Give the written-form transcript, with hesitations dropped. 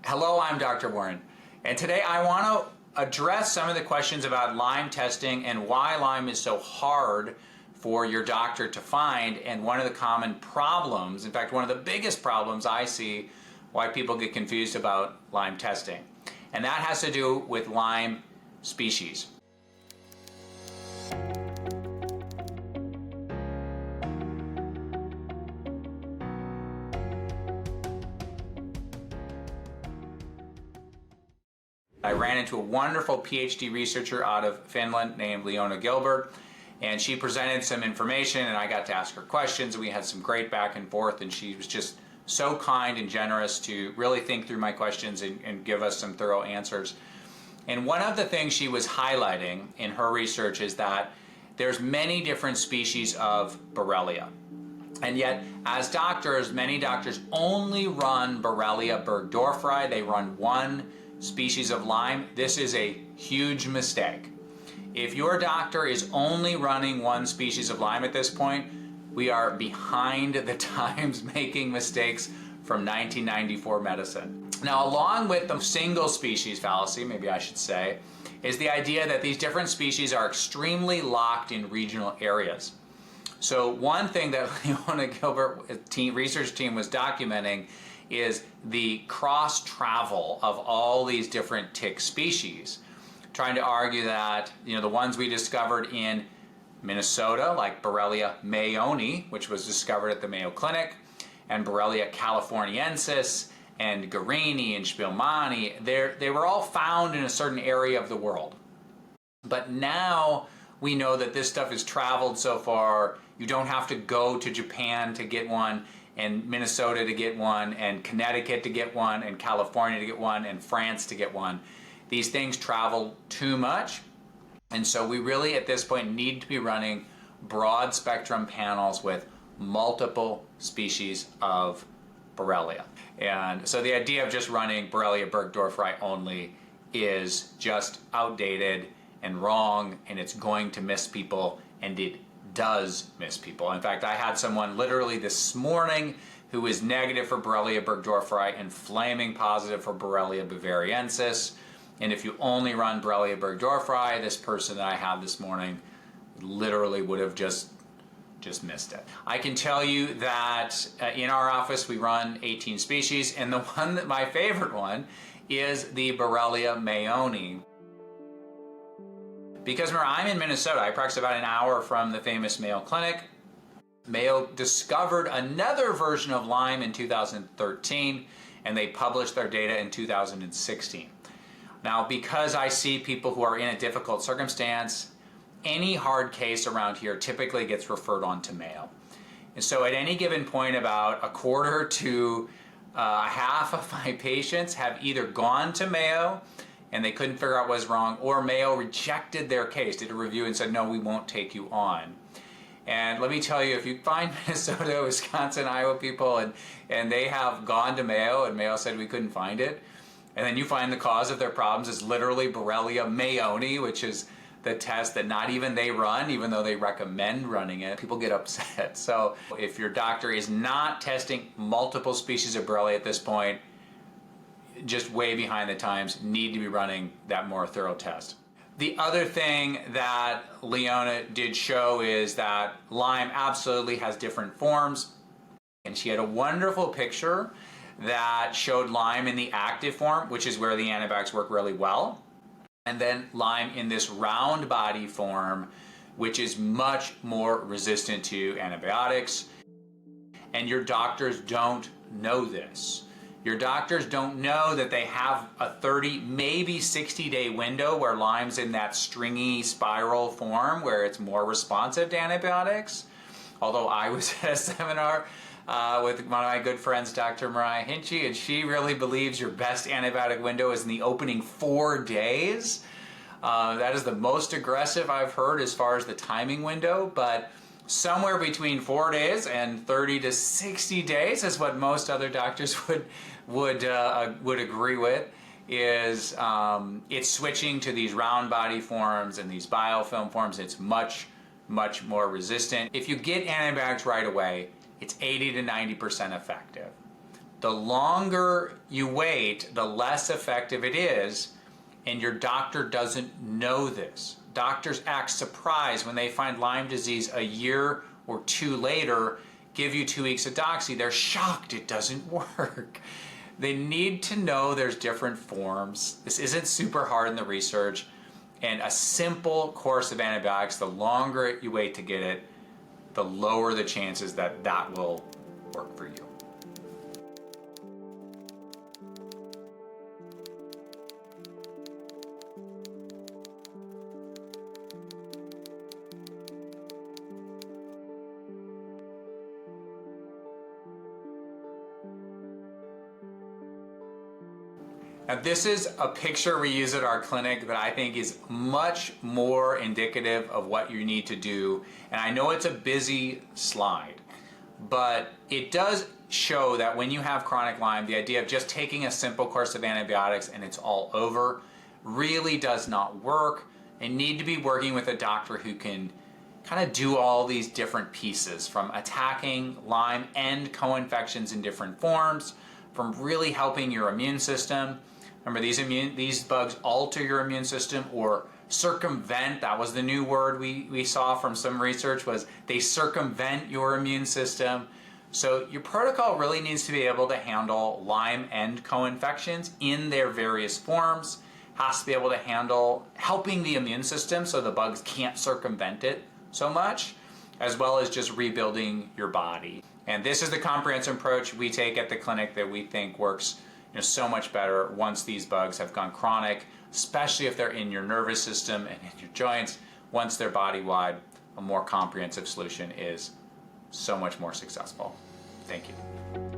Hello, I'm Dr. Warren, and today I want to address some of the questions about Lyme testing and why Lyme is so hard for your doctor to find, and one of the common problems, in fact one of the biggest problems I see why people get confused about Lyme testing, and that has to do with Lyme species. I ran into a wonderful PhD researcher out of Finland named Leona Gilbert, and she presented some information and I got to ask her questions, and we had some great back and forth, and she was just so kind and generous to really think through my questions and give us some thorough answers. And one of the things she was highlighting in her research is that there's many different species of Borrelia. And yet, as doctors, many doctors only run Borrelia burgdorferi. They run one species of Lyme. This is a huge mistake. If your doctor is only running one species of Lyme at this point, we are behind the times making mistakes from 1994 medicine. Now, along with the single species fallacy, maybe I should say, is the idea that these different species are extremely locked in regional areas. So one thing that Leona Gilbert research team was documenting is the cross-travel of all these different tick species, trying to argue that, the ones we discovered in Minnesota, like Borrelia mayoni, which was discovered at the Mayo Clinic, and Borrelia californiensis, and Guarini and Spielmani, they were all found in a certain area of the world. But now we know that this stuff has traveled so far, you don't have to go to Japan to get one, and Minnesota to get one, and Connecticut to get one, and California to get one, and France to get one. These things travel too much, and so we really at this point need to be running broad spectrum panels with multiple species of Borrelia. And so the idea of just running Borrelia burgdorferi only is just outdated and wrong, and it's going to miss people, and it does miss people. In fact, I had someone literally this morning who is negative for Borrelia burgdorferi and flaming positive for Borrelia bavariensis. And if you only run Borrelia burgdorferi, this person that I had this morning literally would have just missed it. I can tell you that in our office we run 18 species, and the one that my favorite one is the Borrelia mayoni. Because remember, I'm in Minnesota. I practice about an hour from the famous Mayo Clinic. Mayo discovered another version of Lyme in 2013, and they published their data in 2016. Now, because I see people who are in a difficult circumstance, any hard case around here typically gets referred on to Mayo. And so at any given point, about a quarter to half of my patients have either gone to Mayo and they couldn't figure out what was wrong, or Mayo rejected their case, did a review and said, no, we won't take you on. And let me tell you, if you find Minnesota, Wisconsin, Iowa people, and they have gone to Mayo and Mayo said we couldn't find it, and then you find the cause of their problems is literally Borrelia mayoni, which is the test that not even they run, even though they recommend running it, people get upset. So if your doctor is not testing multiple species of Borrelia at this point, just way behind the times, need to be running that more thorough test. The other thing that Leona did show is that Lyme absolutely has different forms, and she had a wonderful picture that showed Lyme in the active form, which is where the antibiotics work really well, and then Lyme in this round body form, which is much more resistant to antibiotics. And your doctors don't know this. Your doctors don't know that they have a 30, maybe 60-day window where Lyme's in that stringy spiral form where it's more responsive to antibiotics. Although I was at a seminar with one of my good friends, Dr. Mariah Hinchy, and she really believes your best antibiotic window is in the opening 4 days. That is the most aggressive I've heard as far as the timing window, but somewhere between 4 days and 30 to 60 days is what most other doctors would agree with. Is it's switching to these round body forms and these biofilm forms. It's much more resistant. If you get antibiotics right away, it's 80 to 90% effective. The longer you wait, the less effective it is, and your doctor doesn't know this. Doctors act surprised when they find Lyme disease a year or two later, give you 2 weeks of doxy. They're shocked it doesn't work. They need to know there's different forms. This isn't super hard in the research, and a simple course of antibiotics, the longer you wait to get it, the lower the chances that that will work for you. Now this is a picture we use at our clinic that I think is much more indicative of what you need to do. And I know it's a busy slide, but it does show that when you have chronic Lyme, the idea of just taking a simple course of antibiotics and it's all over really does not work, and need to be working with a doctor who can kind of do all these different pieces, from attacking Lyme and co-infections in different forms, from really helping your immune system. Remember, these bugs alter your immune system or circumvent. That was the new word we saw from some research, was they circumvent your immune system. So your protocol really needs to be able to handle Lyme and co-infections in their various forms. Has to be able to handle helping the immune system so the bugs can't circumvent it so much, as well as just rebuilding your body. And this is the comprehensive approach we take at the clinic that we think works so much better once these bugs have gone chronic, especially if they're in your nervous system and in your joints. Once they're body-wide, a more comprehensive solution is so much more successful. Thank you.